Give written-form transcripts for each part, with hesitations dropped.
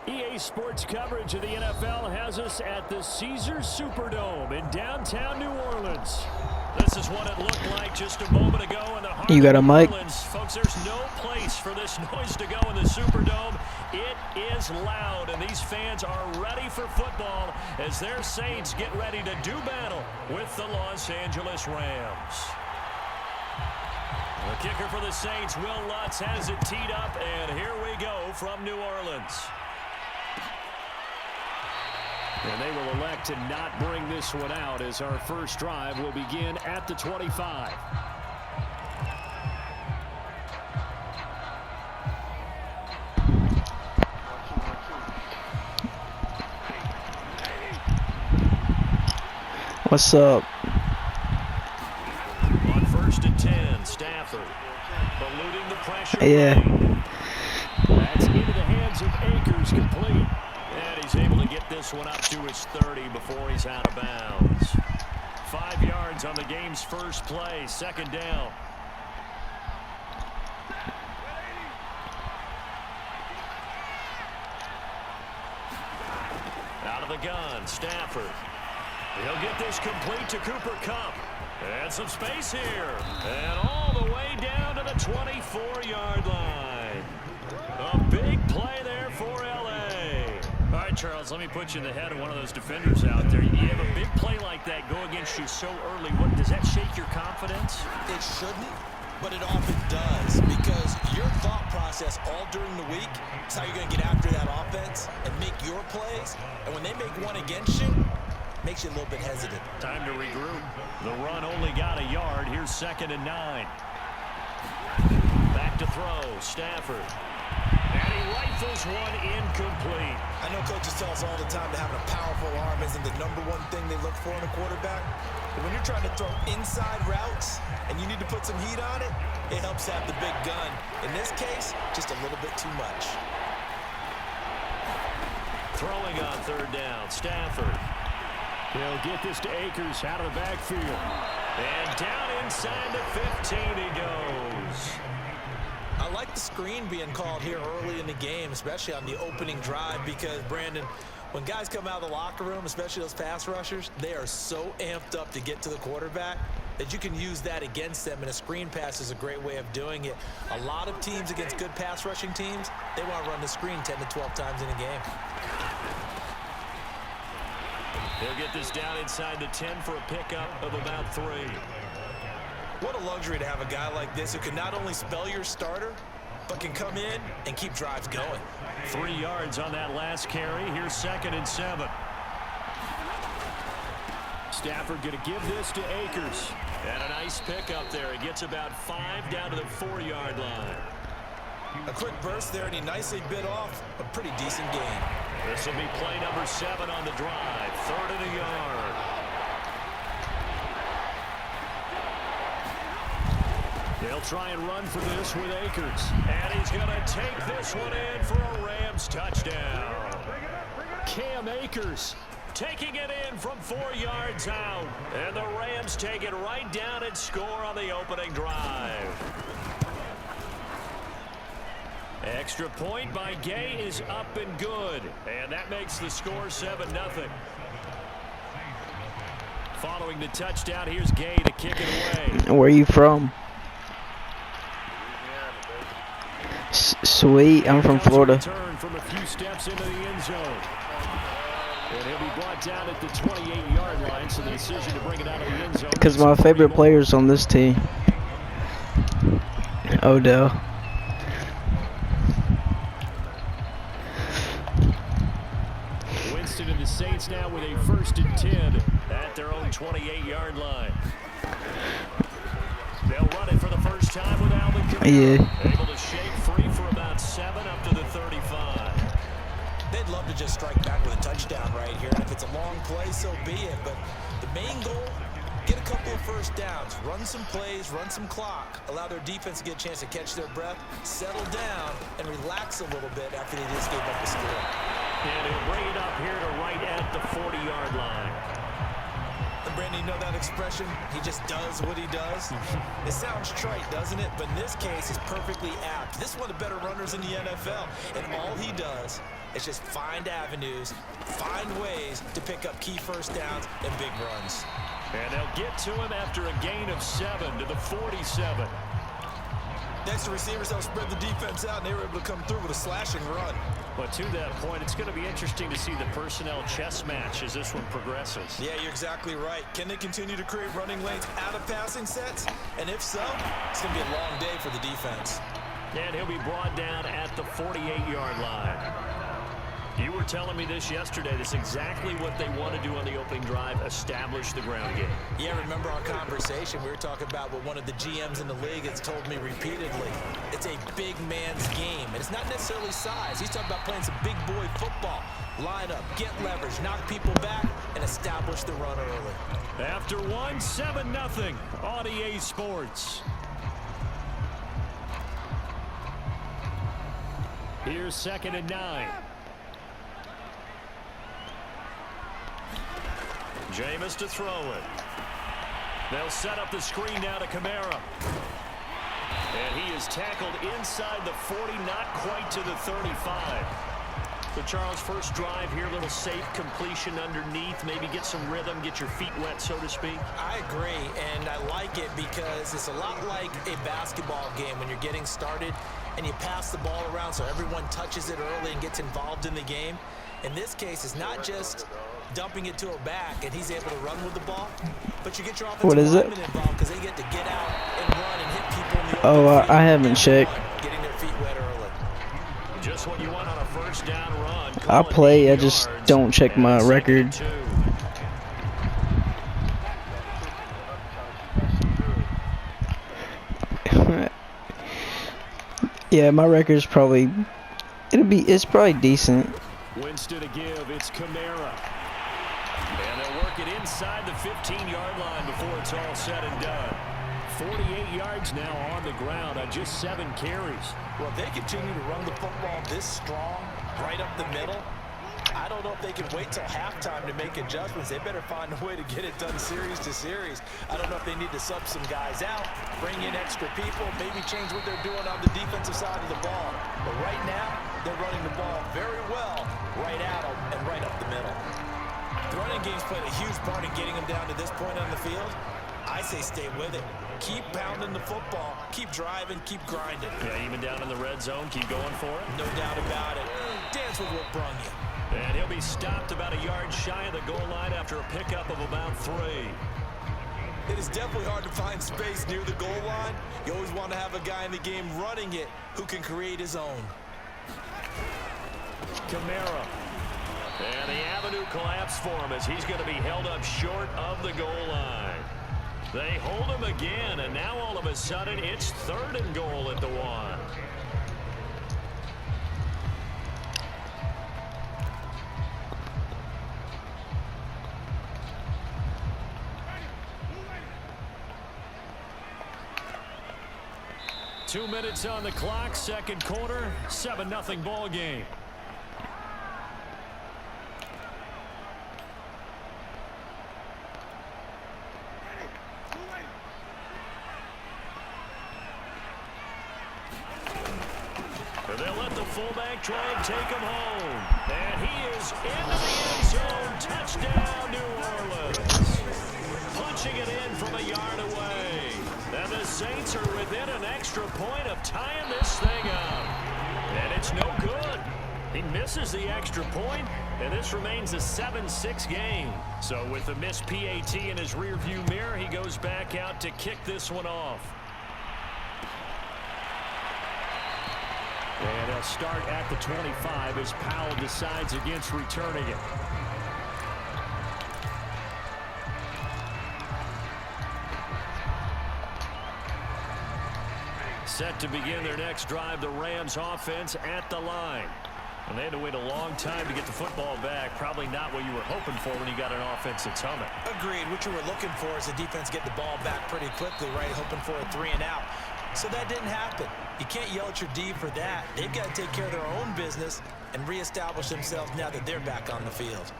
EA Sports coverage of the NFL has us at the Caesars Superdome in downtown New Orleans. This is what it looked like just a moment ago in the heart You got a of New mic? Orleans. Folks, there's no place for this noise to go in the Superdome. It is loud, and these fans are ready for football as their Saints get ready to do battle with the Los Angeles Rams. The kicker for the Saints, Will Lutz, has it teed up, and here we go from New Orleans. And they will elect to not bring this one out as our first drive will begin at the 25. What's up? On 1st and 10, Stafford eluding the pressure. Yeah. That's into the hands of Akers, complete. And he's able to get this one up to his 30 before he's out of bounds. 5 yards on the game's first play, 2nd down. Out of the gun, Stafford. He'll get this complete to Cooper Kupp. And some space here. And all the way down to the 24-yard line. A big play there for L.A. All right, Charles, let me put you in the head of one of those defenders out there. You have a big play like that go against you so early. What, does that shake your confidence? It shouldn't, but it often does, because your thought process all during the week is how you're going to get after that offense and make your plays. And when they make one against you, it makes you a little bit hesitant. Time to regroup. The run only got a yard. Here's 2nd and 9. Back to throw, Stafford. And he rifles one incomplete. I know coaches tell us all the time that having a powerful arm isn't the #1 thing they look for in a quarterback. But when you're trying to throw inside routes and you need to put some heat on it, it helps have the big gun. In this case, just a little bit too much. Throwing on 3rd down, Stafford. He'll get this to Akers out of the backfield. And down inside the 15 he goes. I like the screen being called here early in the game, especially on the opening drive, because, Brandon, when guys come out of the locker room, especially those pass rushers, they are so amped up to get to the quarterback that you can use that against them, and a screen pass is a great way of doing it. A lot of teams against good pass rushing teams, they want to run the screen 10 to 12 times in a game. He'll get this down inside the 10 for a pickup of about 3. What a luxury to have a guy like this who can not only spell your starter, but can come in and keep drives going. 3 yards on that last carry. Here's 2nd and 7. Stafford going to give this to Akers. And a nice pickup there. He gets about 5 down to the 4-yard line. A quick burst there, and he nicely bit off a pretty decent gain. This will be play number 7 on the drive. 3rd and a yard. They'll try and run for this with Akers. And he's going to take this one in for a Rams touchdown. Cam Akers taking it in from 4 yards out. And the Rams take it right down and score on the opening drive. Extra point by Gay is up and good. And that makes the score 7-0. Following the touchdown, here's Gay to kick it away. Where are you from? Sweet. I'm from Florida. Return from a few steps into the end zone. And he'll be brought down at the 28-yard line, so the decision to bring it out of the end zone. Because my favorite players on this team. Odell. Winston and the Saints now with a 1st and 10 at their own 28-yard line. They'll run it for the first time with Alvin Kamara. Yeah. Able to shake free for about 7 up to the 35. They'd love to just strike back with a touchdown right here, and if it's a long play, so be it. But the main goal, get a couple of first downs, run some plays, run some clock, allow their defense to get a chance to catch their breath, settle down, and relax a little bit after they just gave up the score. And he'll bring it up here to right at the 40-yard line. And Brandon, you know that expression? He just does what he does. It sounds trite, doesn't it? But in this case, it's perfectly apt. This is one of the better runners in the NFL, and all he does It's just find avenues, find ways to pick up key first downs and big runs. And they'll get to him after a gain of 7 to the 47. Next, the receivers help spread the defense out, and they were able to come through with a slashing run. But to that point, it's going to be interesting to see the personnel chess match as this one progresses. Yeah, you're exactly right. Can they continue to create running lanes out of passing sets? And if so, it's going to be a long day for the defense. And he'll be brought down at the 48-yard line. You were telling me this yesterday. This is exactly what they want to do on the opening drive, establish the ground game. Yeah, remember our conversation? We were talking about what one of the GMs in the league has told me repeatedly. It's a big man's game, and it's not necessarily size. He's talking about playing some big boy football. Line up, get leverage, knock people back, and establish the run early. After 7-0 on EA Sports. Here's 2nd and 9. Jameis to throw it. They'll set up the screen now to Kamara. And he is tackled inside the 40, not quite to the 35. So, Charles, first drive here, a little safe completion underneath. Maybe get some rhythm, get your feet wet, so to speak. I agree, and I like it because it's a lot like a basketball game when you're getting started and you pass the ball around so everyone touches it early and gets involved in the game. In this case, it's not just dumping it to a back and he's able to run with the ball, but you get your offensive linemen involved because they get to get out and run and hit people in the open field. I haven't checked. Getting their feet wet early. Just what you want on a first down run. I play, I just don't check my record. Yeah, my record's probably, it's probably decent. Winston to give, it's Kamara. And they'll work it inside the 15-yard line before it's all said and done. 48 yards now on the ground on just 7 carries. Well, if they continue to run the football this strong, right up the middle, I don't know if they can wait till halftime to make adjustments. They better find a way to get it done series to series. I don't know if they need to sub some guys out, bring in extra people, maybe change what they're doing on the defensive side of the ball. But right now, they're running the ball very well right at them and right up the middle. The running game's played a huge part in getting them down to this point on the field. I say stay with it. Keep pounding the football. Keep driving. Keep grinding. Yeah, even down in the red zone, keep going for it. No doubt about it. Dance with what brung you. And he'll be stopped about a yard shy of the goal line after a pickup of about 3. It is definitely hard to find space near the goal line. You always want to have a guy in the game running it who can create his own. Kamara. And the avenue collapsed for him as he's going to be held up short of the goal line. They hold him again, and now all of a sudden it's 3rd and goal at the 1. Two minutes on the clock, second quarter, 7-0 ball game. They'll let the fullback try and take him home. And he is into the end zone. Touchdown, New Orleans. Punching it in from a yard away. And the Saints are within an extra point of tying this thing up. And it's no good. He misses the extra point, and this remains a 7-6 game. So with the missed PAT in his rearview mirror, he goes back out to kick this one off. And they'll start at the 25 as Powell decides against returning it. Set to begin their next drive, the Rams offense at the line. And they had to wait a long time to get the football back. Probably not what you were hoping for when you got an offense that's humming. Agreed. What you were looking for is the defense get the ball back pretty quickly, right? Hoping for a 3 and out. So that didn't happen. You can't yell at your D for that. They've got to take care of their own business and reestablish themselves now that they're back on the field.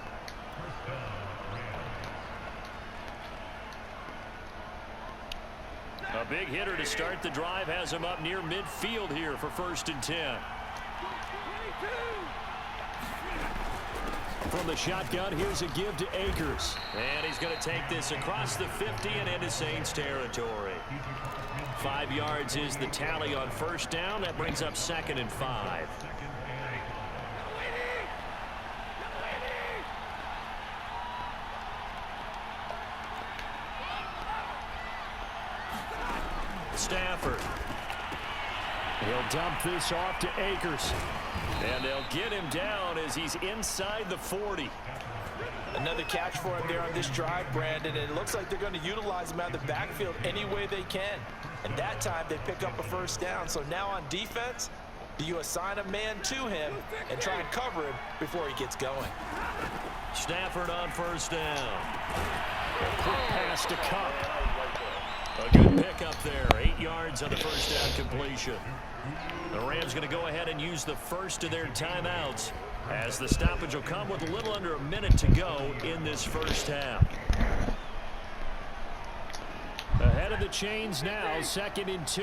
A big hitter to start the drive has him up near midfield here for 1st and 10. from the shotgun. Here's a give to Akers. And he's going to take this across the 50 and into Saints territory. 5 yards is the tally on first down. That brings up 2nd and 5. Stafford. He'll dump this off to Akers. And they'll get him down as he's inside the 40. Another catch for him there on this drive, Brandon. And it looks like they're going to utilize him out of the backfield any way they can. And that time they pick up a first down. So now on defense, do you assign a man to him and try and cover him before he gets going? Stafford on first down. A quick pass to Cup. A good pick up there. 8 yards on the first down completion. The Rams going to go ahead and use the first of their timeouts as the stoppage will come with a little under a minute to go in this first half. Ahead of the chains now, 2nd and 2.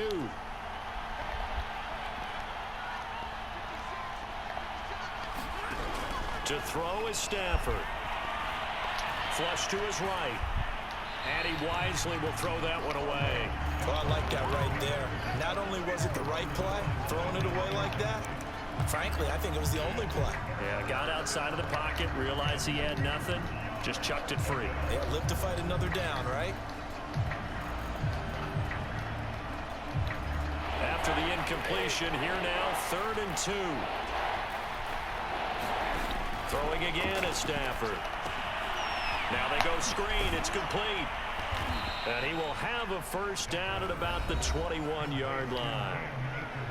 To throw is Stafford. Flush to his right. And he wisely will throw that one away. Well, I like that right there. Not only was it the right play, throwing it away like that, frankly, I think it was the only play. Yeah, got outside of the pocket, realized he had nothing, just chucked it free. Yeah, live to fight another down, right? After the incompletion, here now, 3rd and 2. Throwing again is Stafford. Now they go screen. It's complete. And he will have a first down at about the 21-yard line.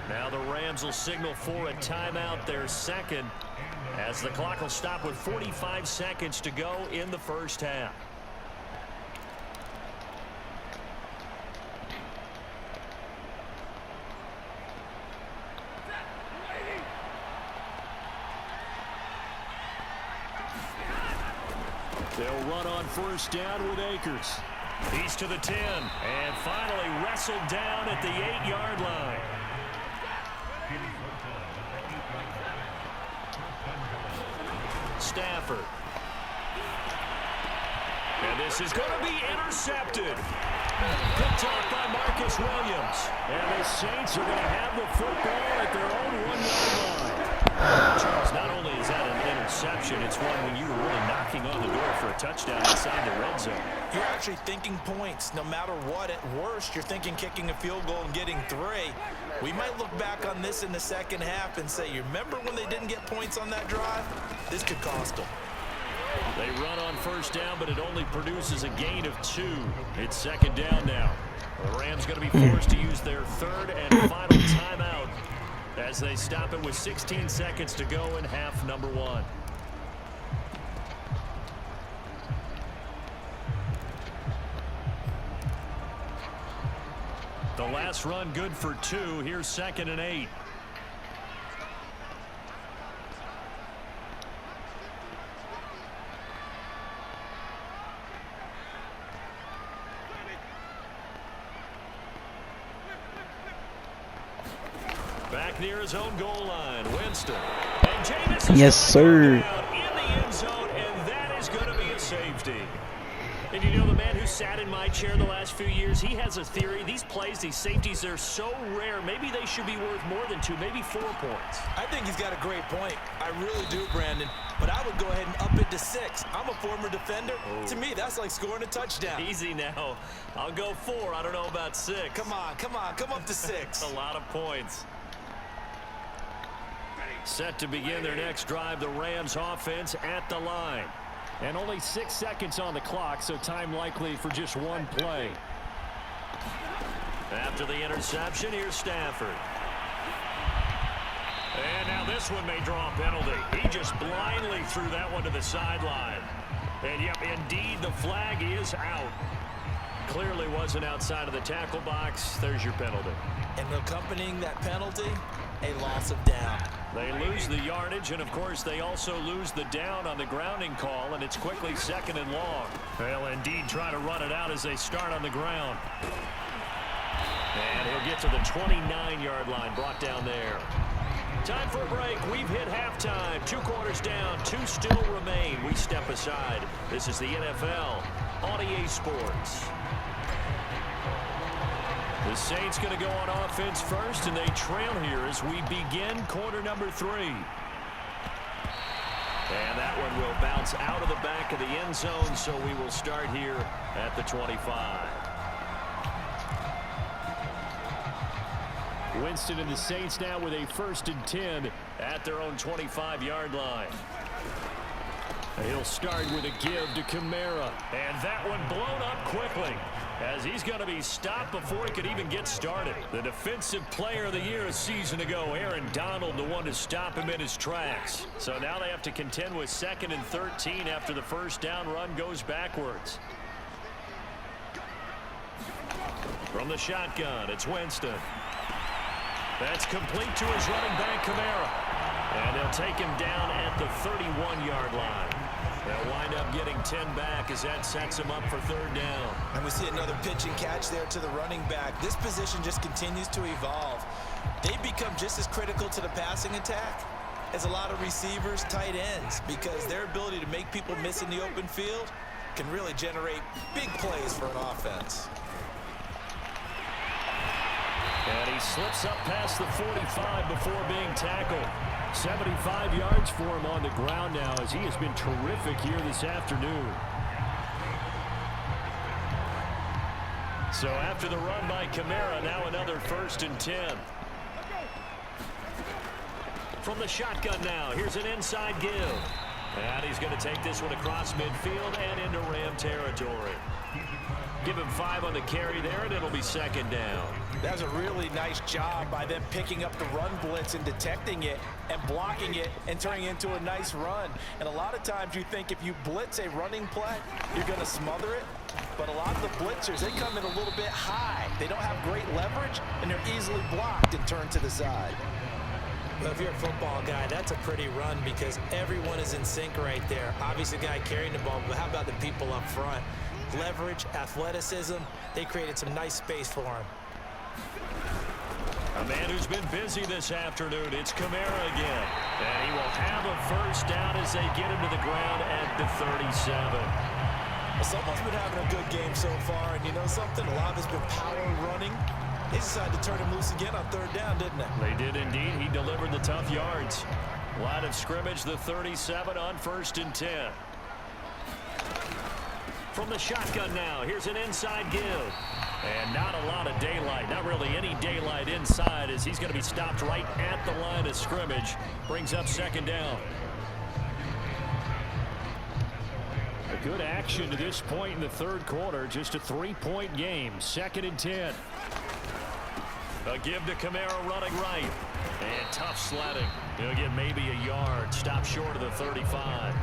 Now the Rams will signal for a timeout, their second, as the clock will stop with 45 seconds to go in the first half. They'll run on first down with Akers. He's to the 10 and finally wrestled down at the 8-yard line. Stafford. And this is going to be intercepted. Picked off by Marcus Williams. And the Saints are going to have the football at their own 1-yard line. Charles, not only is that an interception, it's one when you were really knocking on the door for a touchdown inside the red zone. You're actually thinking points. No matter what, at worst, you're thinking kicking a field goal and getting 3. We might look back on this in the second half and say, you remember when they didn't get points on that drive? This could cost them. They run on first down, but it only produces a gain of 2. It's 2nd down now. The Rams going to be forced to use their 3rd and final timeout as they stop it with 16 seconds to go in half number 1. The last run good for 2. Here's 2nd and 8. Back near his own goal line, Winston. And Jameis is yes, sir. in the end zone, and that is going to be a safety. And you know, the man who sat in my chair the last few years, he has a theory. These plays, these safeties, they're so rare. Maybe they should be worth more than 2, maybe 4 points. I think he's got a great point. I really do, Brandon. But I would go ahead and up it to 6. I'm a former defender. Oh. To me, that's like scoring a touchdown. Easy now. I'll go 4. I don't know about 6. Come on. Come up to 6. A lot of points. Set to begin their next drive, the Rams offense at the line. And only 6 seconds on the clock, so time likely for just 1 play. After the interception, here's Stafford. And now this one may draw a penalty. He just blindly threw that one to the sideline. And yep, indeed, the flag is out. Clearly wasn't outside of the tackle box. There's your penalty. And accompanying that penalty, a loss of down. They lose the yardage, and of course they also lose the down on the grounding call, and it's quickly 2nd and long. They'll indeed try to run it out as they start on the ground. And he'll get to the 29-yard line, brought down there. Time for a break. We've hit halftime. 2 quarters down. 2 still remain. We step aside. This is the NFL on EA Sports. The Saints going to go on offense first, and they trail here as we begin quarter number 3. And that one will bounce out of the back of the end zone, so we will start here at the 25. Winston and the Saints now with a 1st and 10 at their own 25-yard line. He'll start with a give to Kamara. And that one blown up quickly as he's going to be stopped before he could even get started. The defensive player of the year a season ago, Aaron Donald, the one to stop him in his tracks. So now they have to contend with 2nd and 13 after the first down run goes backwards. From the shotgun, it's Winston. That's complete to his running back, Kamara. And they'll take him down at the 31-yard line. They'll wind up getting 10 back as that sets him up for 3rd down. And we see another pitch and catch there to the running back. This position just continues to evolve. They become just as critical to the passing attack as a lot of receivers, tight ends, because their ability to make people miss in the open field can really generate big plays for an offense. And he slips up past the 45 before being tackled. 75 yards for him on the ground now as he has been terrific here this afternoon. So after the run by Kamara, now another 1st and 10. From the shotgun now, here's an inside give. And he's going to take this one across midfield and into Ram territory. Give him 5 on the carry there, and it'll be 2nd down. That was a really nice job by them picking up the run blitz and detecting it and blocking it and turning it into a nice run. And a lot of times you think if you blitz a running play, you're going to smother it. But a lot of the blitzers, they come in a little bit high. They don't have great leverage, and they're easily blocked and turned to the side. Well, if you're a football guy, that's a pretty run because everyone is in sync right there. Obviously, the guy carrying the ball, but how about the people up front? Leverage, athleticism, they created some nice space for him. A man who's been busy this afternoon, it's Kamara again. And he will have a 1st down as they get him to the ground at the 37. Well, someone's been having a good game so far, and you know something? A lot of it's been power running. They decided to turn him loose again on 3rd down, didn't they? They did indeed. He delivered the tough yards. Line of scrimmage, the 37 on 1st and 10. From the shotgun now, here's an inside give. And not a lot of daylight, not really any daylight inside as he's going to be stopped right at the line of scrimmage. Brings up 2nd down. A good action to this point in the 3rd quarter, just a 3-point game, 2nd and 10. A give to Kamara running right. And tough sledding. He'll get maybe a yard, stop short of the 35.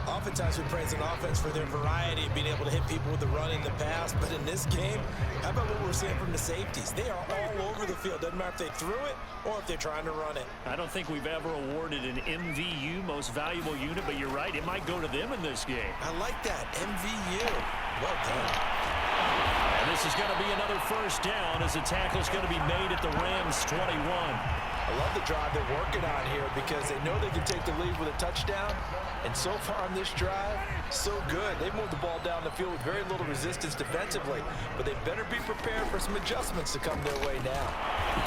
Oftentimes we praise an offense for their variety of being able to hit people with the run in the pass, but in this game, how about what we're seeing from the safeties? They are all over the field. Doesn't matter if they threw it or if they're trying to run it. I don't think we've ever awarded an MVU, most valuable unit, but you're right, it might go to them in this game. I like that, MVU. Well done. And this is going to be another 1st down as the tackle's going to be made at the Rams 21. I love the drive they're working on here because they know they can take the lead with a touchdown. And so far on this drive, so good. They moved the ball down the field with very little resistance defensively. But they better be prepared for some adjustments to come their way now.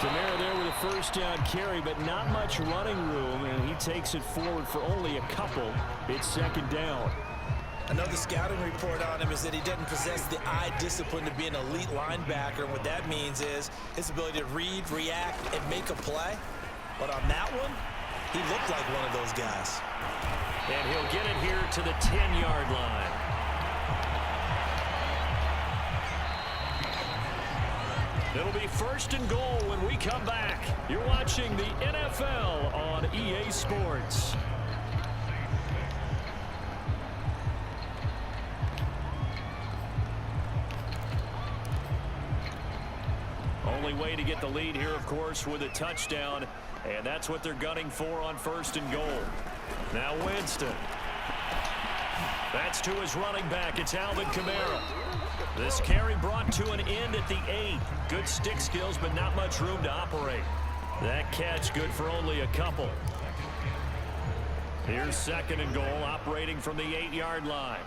Kamara there with a 1st down carry, but not much running room. And he takes it forward for only a couple. It's 2nd down. Another scouting report on him is that he doesn't possess the eye discipline to be an elite linebacker. And what that means is his ability to read, react, and make a play. But on that one, he looked like one of those guys. And he'll get it here to the 10-yard line. It'll be 1st and goal when we come back. You're watching the NFL on EA Sports. Only way to get the lead here, of course, with a touchdown. And that's what they're gunning for on 1st and goal. Now Winston. That's to his running back. It's Alvin Kamara. This carry brought to an end at the 8. Good stick skills, but not much room to operate. That catch good for only a couple. Here's 2nd and goal, operating from the 8-yard line.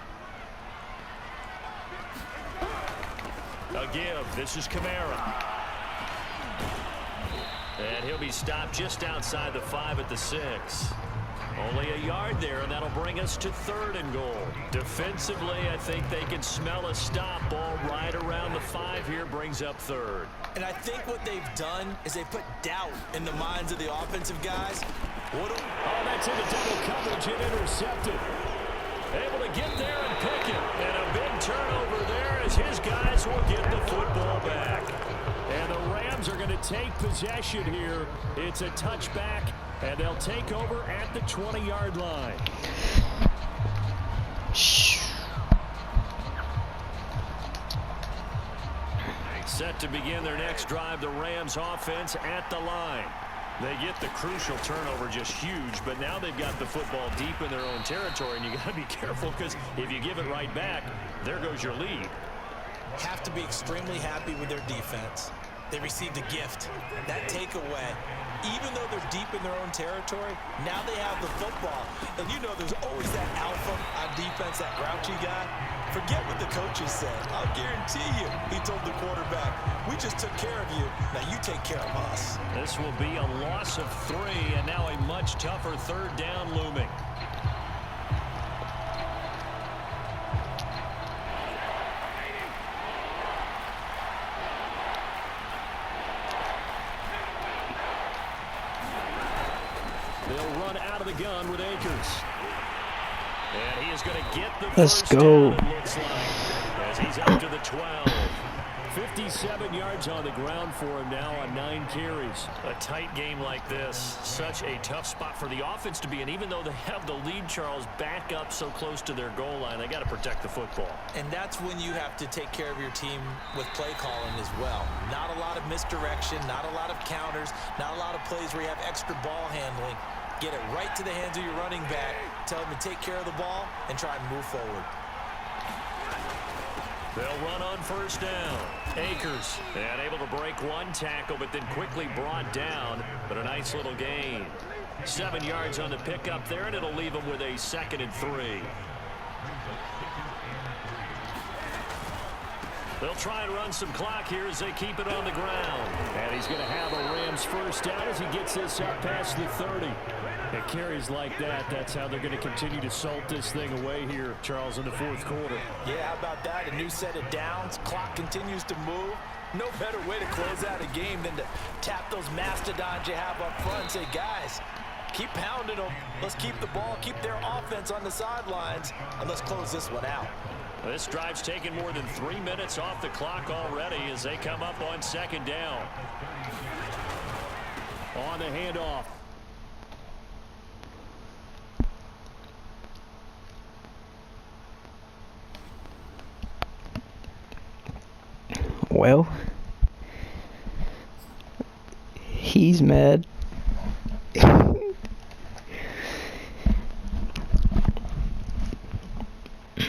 A give. This is Kamara. And he'll be stopped just outside the 5 at the 6. Only a yard there, and that'll bring us to 3rd and goal. Defensively, I think they can smell a stop. Ball right around the 5 here brings up 3rd. And I think what they've done is they put doubt in the minds of the offensive guys. Oh, that's into double coverage and intercepted. Able to get there and pick it. And a big turnover there as his guys will get the football back. And the Rams are going to take possession here. It's a touchback, and they'll take over at the 20-yard line. Set to begin their next drive, the Rams offense at the line. They get the crucial turnover, just huge, but now they've got the football deep in their own territory, and you got to be careful because if you give it right back, there goes your lead. Have to be extremely happy with their defense. They received a gift. That takeaway, even though they're deep in their own territory, now they have the football. And you know there's always that alpha on defense, that grouchy guy. Forget what the coaches said. I'll guarantee you, he told the quarterback, we just took care of you. Now you take care of us. This will be a loss of 3, and now a much tougher 3rd down looming. They'll run out of the gun with Akers. And he is going to get the first down, it looks like, as he's up to the 12. 57 yards on the ground for him now on 9 carries. A tight game like this, such a tough spot for the offense to be in. Even though they have the lead, Charles, back up so close to their goal line, they got to protect the football. And that's when you have to take care of your team with play calling as well. Not a lot of misdirection, not a lot of counters, not a lot of plays where you have extra ball handling. Get it right to the hands of your running back, tell him to take care of the ball, and try and move forward. They'll run on 1st down. Akers, and able to break 1 tackle, but then quickly brought down. But a nice little gain. 7 yards on the pickup there, and it'll leave them with a 2nd and 3. They'll try and run some clock here as they keep it on the ground. And he's going to have a Rams 1st down as he gets this up past the 30. It carries like that. That's how they're going to continue to salt this thing away here, Charles, in the 4th quarter. Yeah, how about that? A new set of downs. Clock continues to move. No better way to close out a game than to tap those mastodons you have up front and say, guys, keep pounding them. Let's keep the ball, keep their offense on the sidelines, and let's close this one out. This drive's taken more than 3 minutes off the clock already as they come up on 2nd down. On the handoff. Well, he's mad.